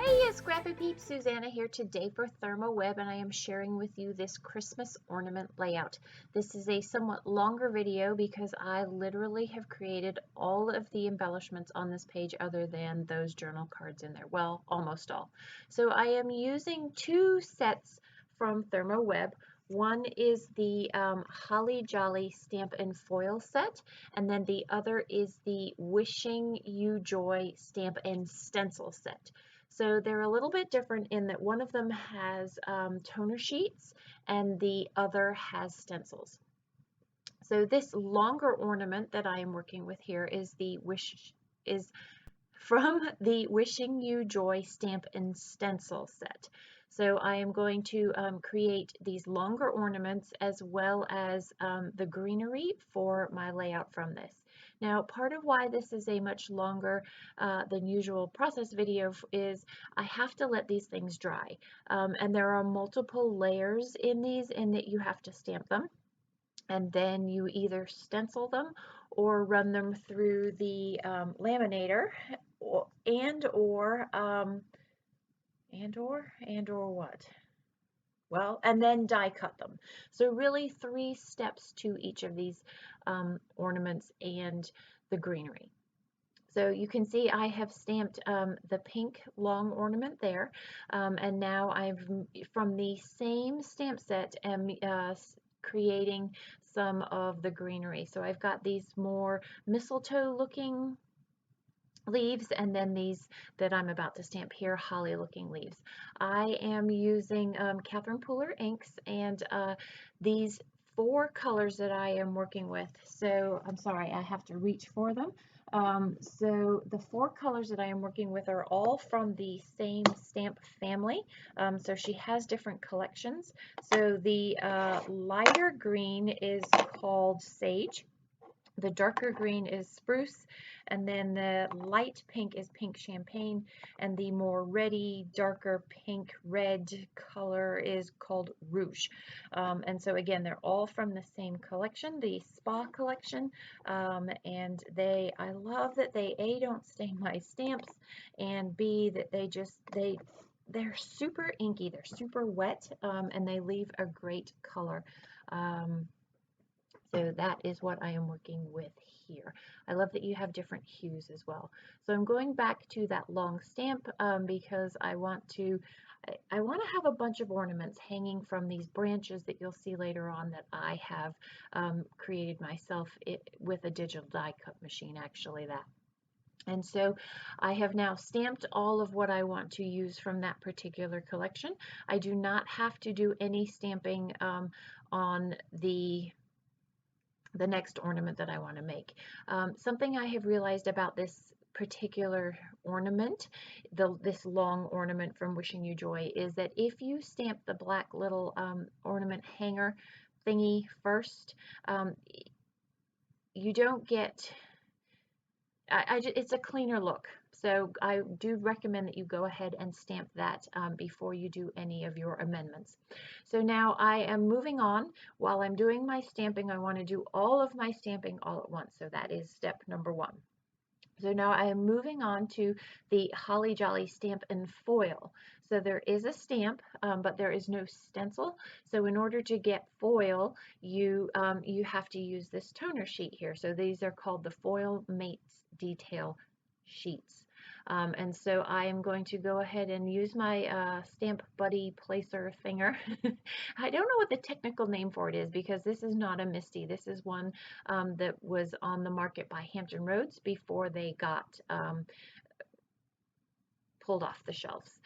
Hey, Scrappy Peeps, Suzanna here today for ThermOWeb, and I am sharing with you this Christmas ornament layout. This is a somewhat longer video because I literally have created all of the embellishments on this page other than those journal cards in there. Well, almost all. So I am using two sets from ThermOWeb. One is the Holly Jolly stamp and foil set, and then the other is the Wishing You Joy stamp and stencil set. So they're a little bit different in that one of them has toner sheets and the other has stencils. So this longer ornament that I am working with here is from the Wishing You Joy stamp and stencil set. So I am going to create these longer ornaments as well as the greenery for my layout from this. Now, part of why this is a much longer than usual process video is I have to let these things dry. And there are multiple layers in these in that you have to stamp them. And then you either stencil them or run them through the laminator and or what? Well, and then die cut them. So really 3 steps to each of these ornaments and the greenery. So you can see I have stamped the pink long ornament there, and now I've, from the same stamp set, am creating some of the greenery. So I've got these more mistletoe looking leaves, and then these that I'm about to stamp here, holly looking leaves. I am using Catherine Pooler inks, and these 4 colors that I am working with. So I'm sorry, I have to reach for them. So the 4 colors that I am working with are all from the same stamp family. So she has different collections. So the lighter green is called Sage. The darker green is Spruce, and then the light pink is Pink Champagne, and the more reddy, darker pink red color is called Rouge. And so again, they're all from the same collection, the Spa collection, and I love that they A, don't stain my stamps, and B, that they're super inky, they're super wet, and they leave a great color. So that is what I am working with here. I love that you have different hues as well. So I'm going back to that long stamp because I want to have a bunch of ornaments hanging from these branches that you'll see later on that I have created myself with a digital die cut machine, actually that. And so I have now stamped all of what I want to use from that particular collection. I do not have to do any stamping on the next ornament that I want to make. Something I have realized about this particular ornament, this long ornament from Wishing You Joy, is that if you stamp the black little ornament hanger thingy first, you don't get, it's a cleaner look. So I do recommend that you go ahead and stamp that before you do any of your amendments. So now I am moving on. While I'm doing my stamping, I want to do all of my stamping all at once. So that is step number 1. So now I am moving on to the Holly Jolly stamp and foil. So there is a stamp, but there is no stencil. So in order to get foil, you have to use this toner sheet here. So these are called the Foil Mates Detail sheets. And so I am going to go ahead and use my Stamp Buddy placer thinger. I don't know what the technical name for it is because this is not a MISTI. This is one that was on the market by Hampton Roads before they got pulled off the shelves.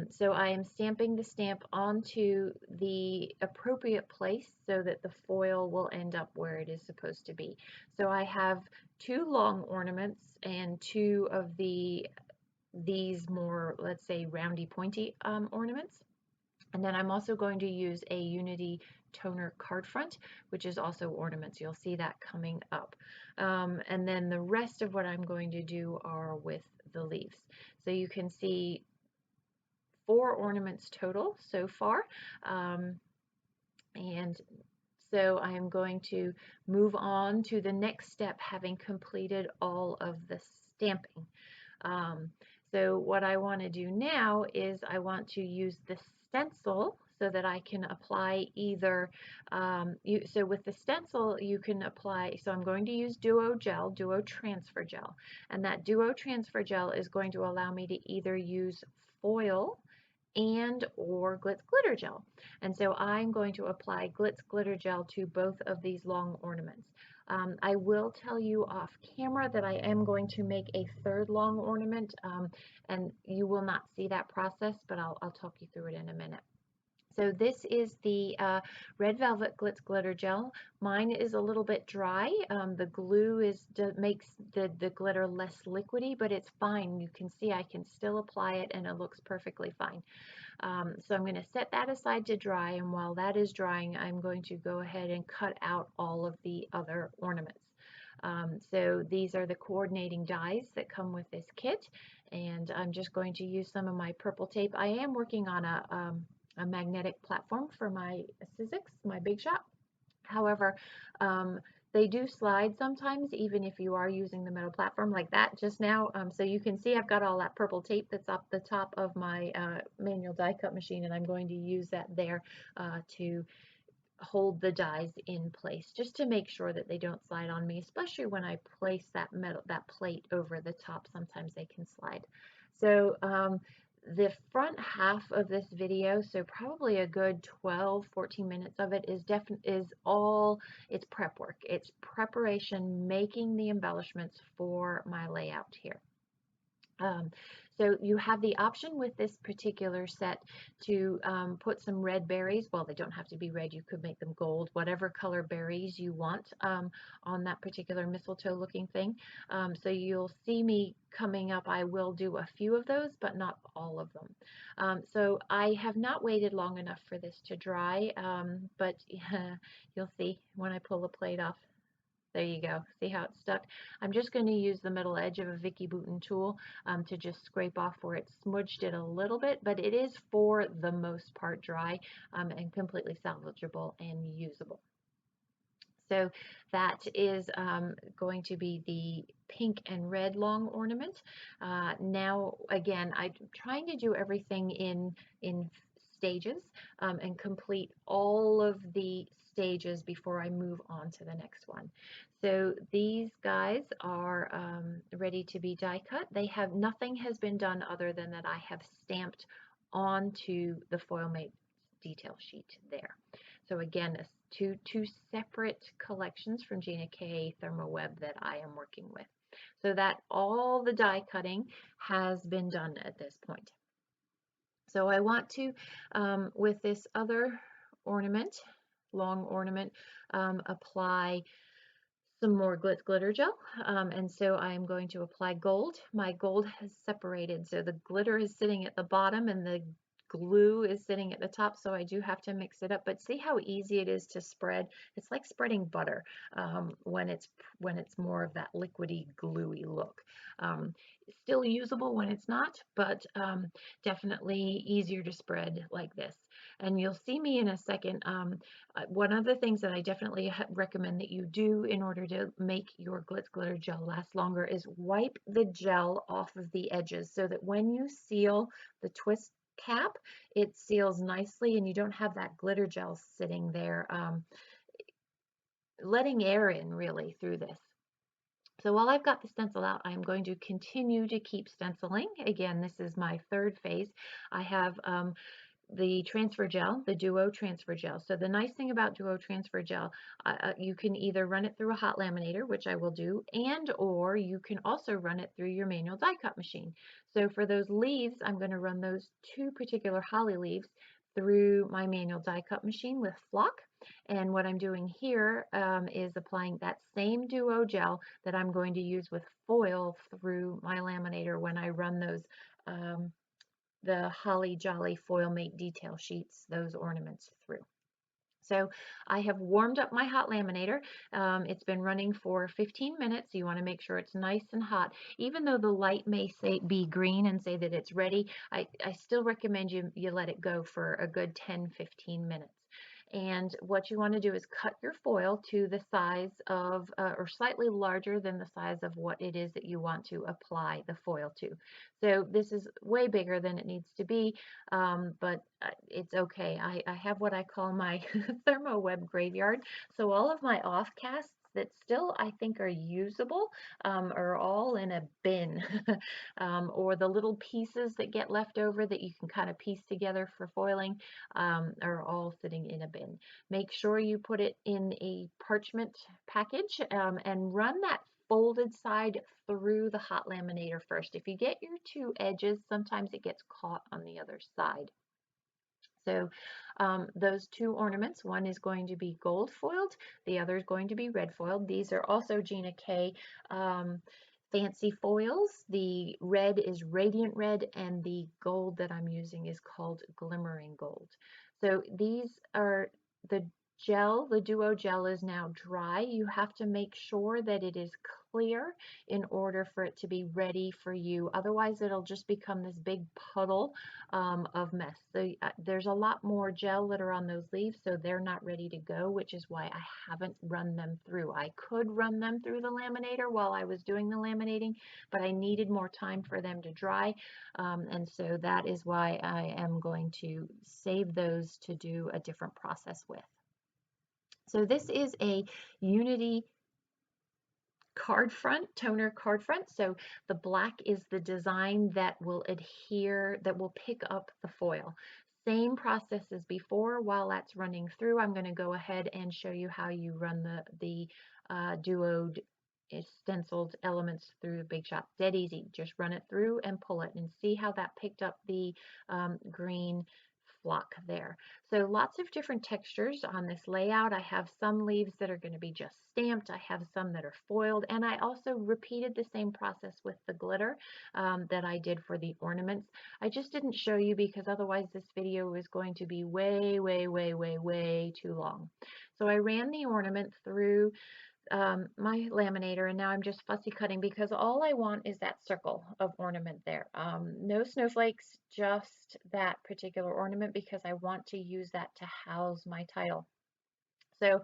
So I am stamping the stamp onto the appropriate place so that the foil will end up where it is supposed to be. So I have 2 long ornaments and 2 of these more, let's say, roundy pointy ornaments. And then I'm also going to use a Unity toner card front, which is also ornaments. You'll see that coming up. And then the rest of what I'm going to do are with the leaves. So you can see 4 ornaments total so far. And so I am going to move on to the next step, having completed all of the stamping. So what I want to do now is I want to use the stencil so that I can apply either, so with the stencil you can apply, so I'm going to use Duo Transfer Gel, and that Duo Transfer Gel is going to allow me to either use foil and or Glitz Glitter Gel. And so I'm going to apply Glitz Glitter Gel to both of these long ornaments. I will tell you off camera that I am going to make a third long ornament, and you will not see that process, but I'll talk you through it in a minute. So this is the Red Velvet Glitz Glitter Gel. Mine is a little bit dry. The glue makes the glitter less liquidy, but it's fine. You can see I can still apply it and it looks perfectly fine. So I'm going to set that aside to dry, and while that is drying, I'm going to go ahead and cut out all of the other ornaments. So these are the coordinating dies that come with this kit, and I'm just going to use some of my purple tape. I am working on a magnetic platform for my Sizzix, my Big Shot. However, they do slide sometimes, even if you are using the metal platform like that just now. So you can see I've got all that purple tape that's up the top of my manual die cut machine, and I'm going to use that there to hold the dies in place, just to make sure that they don't slide on me, especially when I place that plate over the top. Sometimes they can slide. So the front half of this video, so probably a good 12-14 minutes of it, is all it's prep work. It's preparation, making the embellishments for my layout here. So you have the option with this particular set to put some red berries. Well, they don't have to be red. You could make them gold, whatever color berries you want on that particular mistletoe looking thing. So you'll see me coming up. I will do a few of those, but not all of them. So I have not waited long enough for this to dry, but you'll see when I pull the plate off. There you go. See how it's stuck? I'm just going to use the middle edge of a Vicky Bouton tool to just scrape off where it smudged it a little bit, but it is for the most part dry and completely salvageable and usable. So that is going to be the pink and red long ornament. Now, again, I'm trying to do everything in stages and complete all of the stages before I move on to the next one. So these guys are ready to be die cut. Nothing has been done other than that I have stamped onto the foil mate detail sheet there. So again, two separate collections from Gina K. ThermOWeb that I am working with. So that all the die cutting has been done at this point. So I want to, with this other ornament, long ornament, apply some more Glitz Glitter Gel, and so I'm going to apply gold. My gold has separated, so the glitter is sitting at the bottom and the glue is sitting at the top, so I do have to mix it up. But see how easy it is to spread? It's like spreading butter when it's more of that liquidy, gluey look. Still usable when it's not, but definitely easier to spread like this. And you'll see me in a second. One of the things that I definitely recommend that you do in order to make your Glitz Glitter Gel last longer is wipe the gel off of the edges so that when you seal the twist cap, it seals nicely and you don't have that glitter gel sitting there letting air in really through this. So while I've got the stencil out, I'm going to continue to keep stenciling. Again, this is my third phase. I have the transfer gel, the Duo Transfer Gel. So the nice thing about Duo Transfer Gel, you can either run it through a hot laminator, which I will do, and or you can also run it through your manual die cut machine. So for those leaves, I'm going to run those two particular holly leaves through my manual die cut machine with Flock. And what I'm doing here is applying that same Duo gel that I'm going to use with foil through my laminator when I run those the Holly Jolly Foil Mate detail sheets, those ornaments through. So I have warmed up my hot laminator. It's been running for 15 minutes. You want to make sure it's nice and hot. Even though the light may be green and say that it's ready, I still recommend you let it go for a good 10-15 minutes. And what you want to do is cut your foil to the size of, or slightly larger than the size of what it is that you want to apply the foil to. So this is way bigger than it needs to be, but it's okay. I have what I call my ThermOWeb graveyard. So all of my offcasts that still I think are usable are all in a bin. Or the little pieces that get left over that you can kind of piece together for foiling are all sitting in a bin. Make sure you put it in a parchment package and run that folded side through the hot laminator first. If you get your two edges, sometimes it gets caught on the other side. So those two ornaments, one is going to be gold foiled, the other is going to be red foiled. These are also Gina K fancy foils. The red is radiant red, and the gold that I'm using is called glimmering gold. So these are the gel. The duo gel is now dry. You have to make sure that it is clear in order for it to be ready for you. Otherwise, it'll just become this big puddle of mess. So there's a lot more gel that are on those leaves, so they're not ready to go, which is why I haven't run them through. I could run them through the laminator while I was doing the laminating, but I needed more time for them to dry, and so that is why I am going to save those to do a different process with. So this is a Unity card front, toner card front. So the black is the design that will adhere, that will pick up the foil. Same process as before. While that's running through, I'm going to go ahead and show you how you run the duoed stenciled elements through Big Shot. Dead easy. Just run it through and pull it and see how that picked up the green flock there. So lots of different textures on this layout. I have some leaves that are going to be just stamped. I have some that are foiled, and I also repeated the same process with the glitter that I did for the ornaments. I just didn't show you because otherwise this video is going to be way, way, way, way, way too long. So I ran the ornament through my laminator, and now I'm just fussy cutting because all I want is that circle of ornament there. No snowflakes, just that particular ornament because I want to use that to house my title. So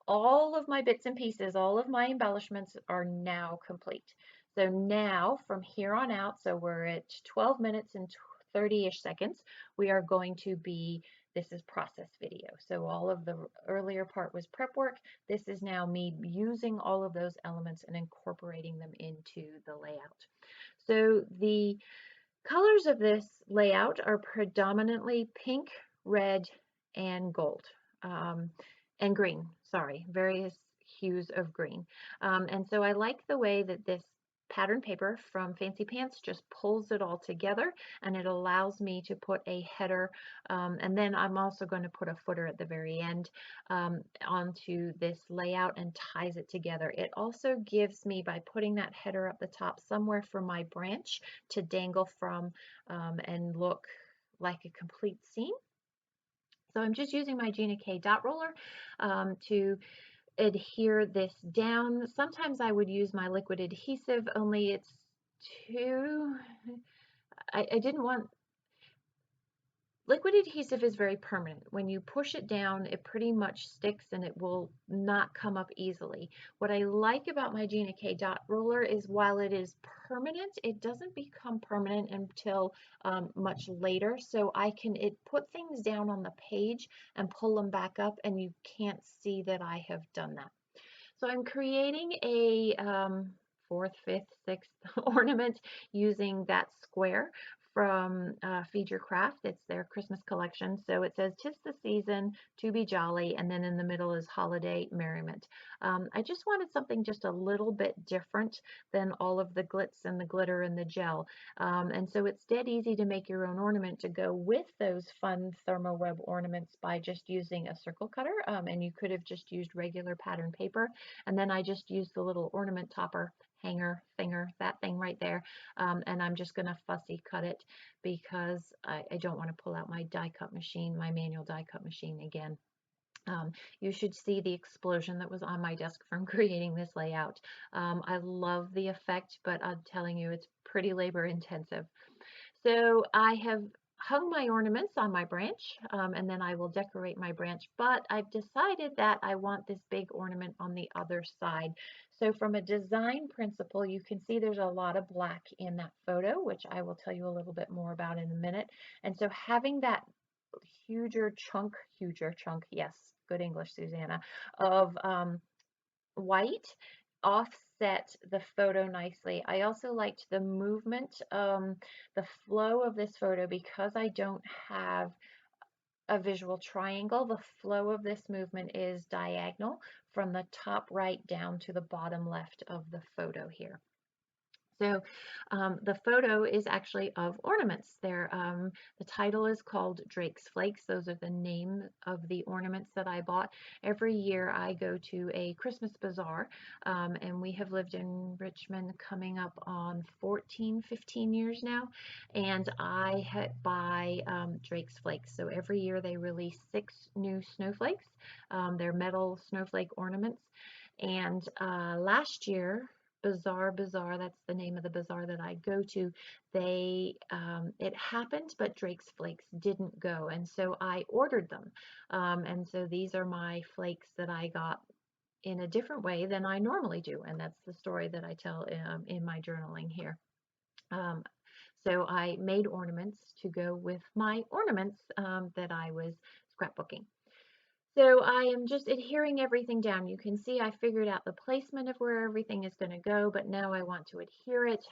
all of my bits and pieces, all of my embellishments are now complete. So now from here on out, so we're at 12 minutes and 30-ish seconds, we are going to be, this is process video. So all of the earlier part was prep work. This is now me using all of those elements and incorporating them into the layout. So the colors of this layout are predominantly pink, red, and gold, and green, sorry, various hues of green. And so I like the way that this pattern paper from Fancy Pants just pulls it all together, and it allows me to put a header, and then I'm also going to put a footer at the very end onto this layout and ties it together. It also gives me, by putting that header up the top, somewhere for my branch to dangle from and look like a complete scene. So I'm just using my Gina K dot roller to adhere this down. Sometimes I would use my liquid adhesive, only it's too, I didn't want, liquid adhesive is very permanent. When you push it down, it pretty much sticks and it will not come up easily. What I like about my Gina K dot roller is while it is permanent, it doesn't become permanent until much later. So I can put things down on the page and pull them back up, and you can't see that I have done that. So I'm creating a fourth, fifth, sixth ornament using that square from Feed Your Craft. It's their Christmas collection. So it says, "'Tis the season to be jolly," and then in the middle is "Holiday Merriment." I just wanted something just a little bit different than all of the glitz and the glitter and the gel. And so it's dead easy to make your own ornament to go with those fun ThermOWeb ornaments by just using a circle cutter. And you could have just used regular pattern paper. And then I just used the little ornament topper hanger thinger, that thing right there, and I'm just going to fussy cut it because I don't want to pull out my die cut machine, my manual die cut machine again. You should see the explosion that was on my desk from creating this layout. I love the effect, but I'm telling you, it's pretty labor intensive. So I have hung my ornaments on my branch, and then I will decorate my branch, but I've decided that I want this big ornament on the other side. So from a design principle, you can see there's a lot of black in that photo, which I will tell you a little bit more about in a minute. And so having that huger chunk, yes, good English, Susanna, of white offset the photo nicely. I also liked the movement, the flow of this photo because I don't have a visual triangle. The flow of this movement is diagonal from the top right down to the bottom left of the photo here. So the photo is actually of ornaments. The title is called Drake's Flakes. Those are the name of the ornaments that I bought. Every year I go to a Christmas bazaar, and we have lived in Richmond coming up on 14, 15 years now, and I buy Drake's Flakes. So every year they release 6 new snowflakes. They're metal snowflake ornaments. And last year, Bazaar, that's the name of the bazaar that I go to. It happened, but Drake's Flakes didn't go, and so I ordered them. And so these are my flakes that I got in a different way than I normally do, and that's the story that I tell in my journaling here. So I made ornaments to go with my ornaments that I was scrapbooking. So I am just adhering everything down. You can see I figured out the placement of where everything is going to go, but now I want to adhere it.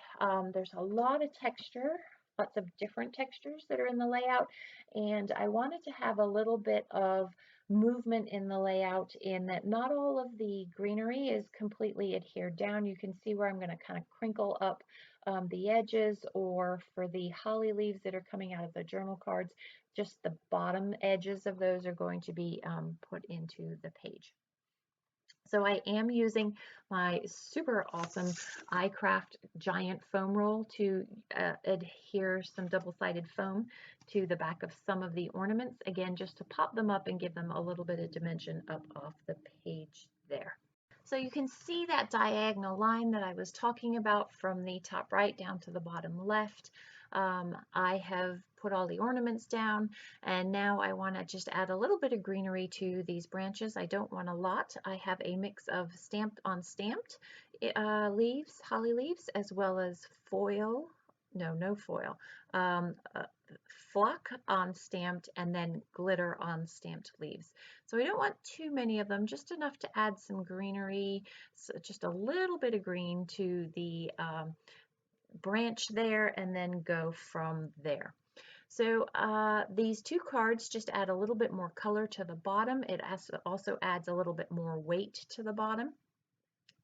There's a lot of texture, lots of different textures that are in the layout, and I wanted to have a little bit of movement in the layout in that not all of the greenery is completely adhered down. You can see where I'm going to kind of crinkle up the edges, or for the holly leaves that are coming out of the journal cards, just the bottom edges of those are going to be put into the page. So I am using my super awesome iCraft giant foam roll to adhere some double-sided foam to the back of some of the ornaments, again, just to pop them up and give them a little bit of dimension up off the page there. So you can see that diagonal line that I was talking about from the top right down to the bottom left. I have put all the ornaments down, and now I want to just add a little bit of greenery to these branches. I don't want a lot. I have a mix of stamped on stamped leaves, holly leaves, as well as foil, no foil, flock on stamped, and then glitter on stamped leaves. So I don't want too many of them, just enough to add some greenery, so just a little bit of green to the branch there, and then go from there. So these 2 cards just add a little bit more color to the bottom. It also adds a little bit more weight to the bottom.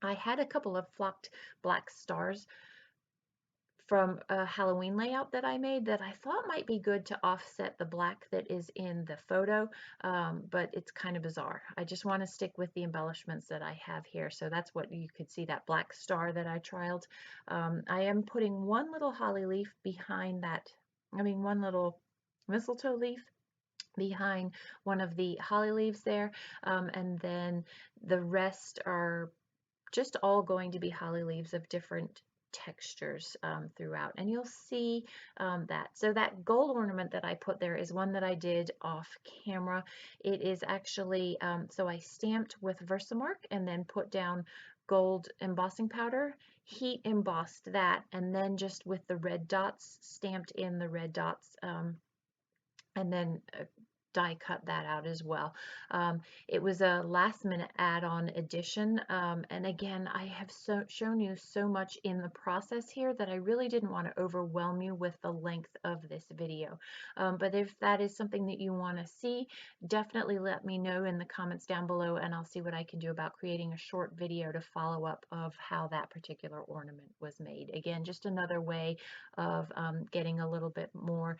I had a couple of flocked black stars from a Halloween layout that I made that I thought might be good to offset the black that is in the photo, but it's kind of bizarre. I just want to stick with the embellishments that I have here. So that's what you could see, that black star that I trialed. I am putting one little holly leaf behind that, one little mistletoe leaf behind one of the holly leaves there, and then the rest are just all going to be holly leaves of different textures throughout, and you'll see that. So that gold ornament that I put there is one that I did off camera. It is actually, so I stamped with Versamark and then put down gold embossing powder, heat embossed that, and then just with the red dots, stamped in the red dots, and then die cut that out as well. It was a last minute add-on addition, and again, I have shown you so much in the process here that I really didn't want to overwhelm you with the length of this video. But if that is something that you want to see, definitely let me know in the comments down below, and I'll see what I can do about creating a short video to follow up of how that particular ornament was made. Again, just another way of getting a little bit more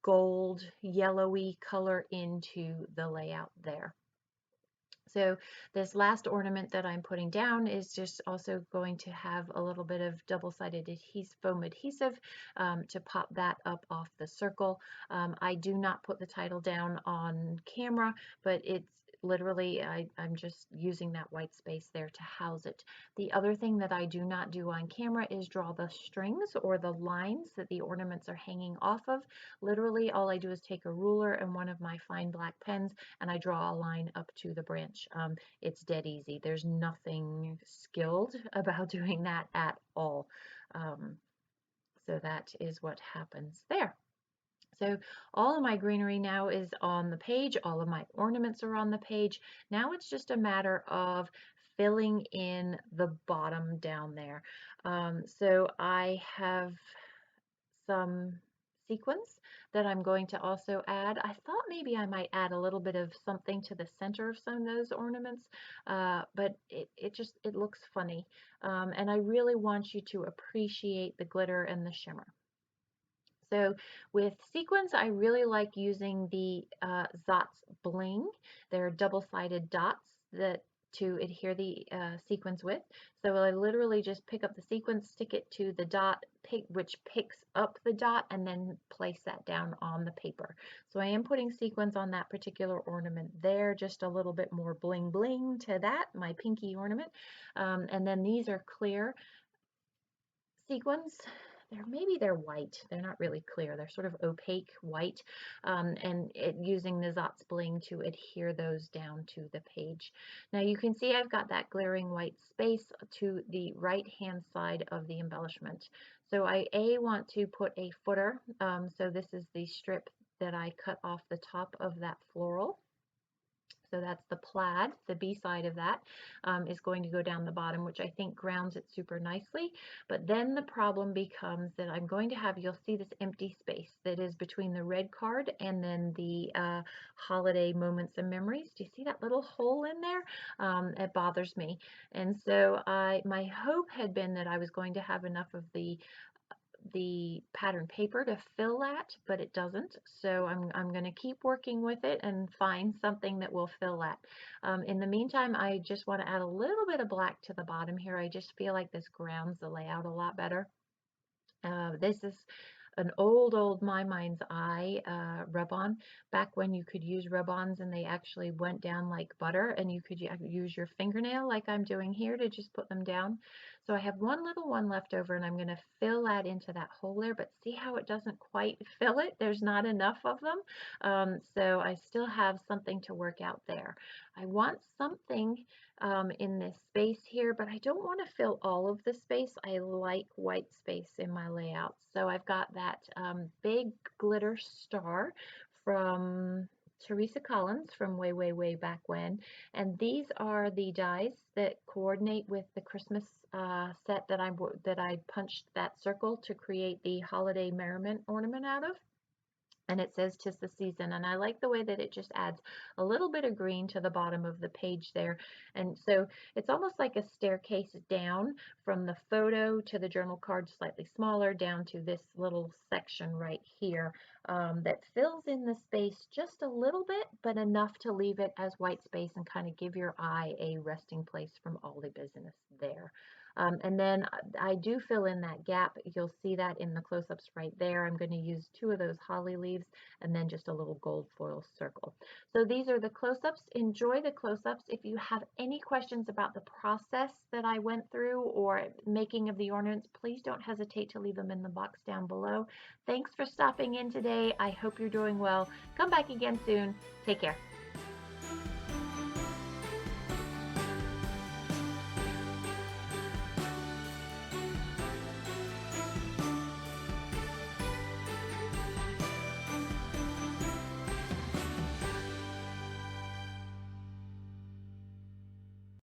gold yellowy color into the layout there. So this last ornament that I'm putting down is just also going to have a little bit of double-sided foam adhesive to pop that up off the circle. I do not put the title down on camera, but literally I'm just using that white space there to house it. The other thing that I do not do on camera is draw the strings or the lines that the ornaments are hanging off of. Literally all I do is take a ruler and one of my fine black pens and I draw a line up to the branch. It's dead easy. There's nothing skilled about doing that at all. So that is what happens there. So all of my greenery now is on the page, all of my ornaments are on the page. Now it's just a matter of filling in the bottom down there. So I have some sequins that I'm going to also add. I thought maybe I might add a little bit of something to the center of some of those ornaments, but it looks funny. And I really want you to appreciate the glitter and the shimmer. So with sequins, I really like using the Zot's Bling. They're double-sided dots that to adhere the sequins with. So I literally just pick up the sequin, stick it to the dot, which picks up the dot, and then place that down on the paper. So I am putting sequins on that particular ornament there, just a little bit more bling bling to that, my pinky ornament. And then these are clear sequins. Maybe they're white. They're not really clear. They're sort of opaque white, and using the Zot's Bling to adhere those down to the page. Now you can see I've got that glaring white space to the right-hand side of the embellishment. So I want to put a footer. So this is the strip that I cut off the top of that floral. So that's the plaid. The B side of that is going to go down the bottom, which I think grounds it super nicely. But then the problem becomes that I'm going to have, you'll see this empty space that is between the red card and then the holiday moments and memories. Do you see that little hole in there? It bothers me. And so my hope had been that I was going to have enough of the pattern paper to fill that, but it doesn't. So I'm going to keep working with it and find something that will fill that. In the meantime, I just want to add a little bit of black to the bottom here. I just feel like this grounds the layout a lot better. This is an old My Mind's Eye rub-on, back when you could use rub-ons and they actually went down like butter, and you could use your fingernail like I'm doing here to just put them down. So I have one little one left over and I'm going to fill that into that hole there, but see how it doesn't quite fill it? There's not enough of them. So I still have something to work out there. I want something in this space here, but I don't want to fill all of the space. I like white space in my layout. So I've got that big glitter star from Teresa Collins from way back when, and these are the dies that coordinate with the Christmas set that I punched that circle to create the holiday merriment ornament out of. And it says 'tis the season, and I like the way that it just adds a little bit of green to the bottom of the page there. And so it's almost like a staircase down from the photo to the journal card, slightly smaller, down to this little section right here that fills in the space just a little bit, but enough to leave it as white space and kind of give your eye a resting place from all the business there. And then I do fill in that gap. You'll see that in the close-ups right there. I'm going to use 2 of those holly leaves and then just a little gold foil circle. So these are the close-ups. Enjoy the close-ups. If you have any questions about the process that I went through or making of the ornaments, please don't hesitate to leave them in the box down below. Thanks for stopping in today. I hope you're doing well. Come back again soon. Take care.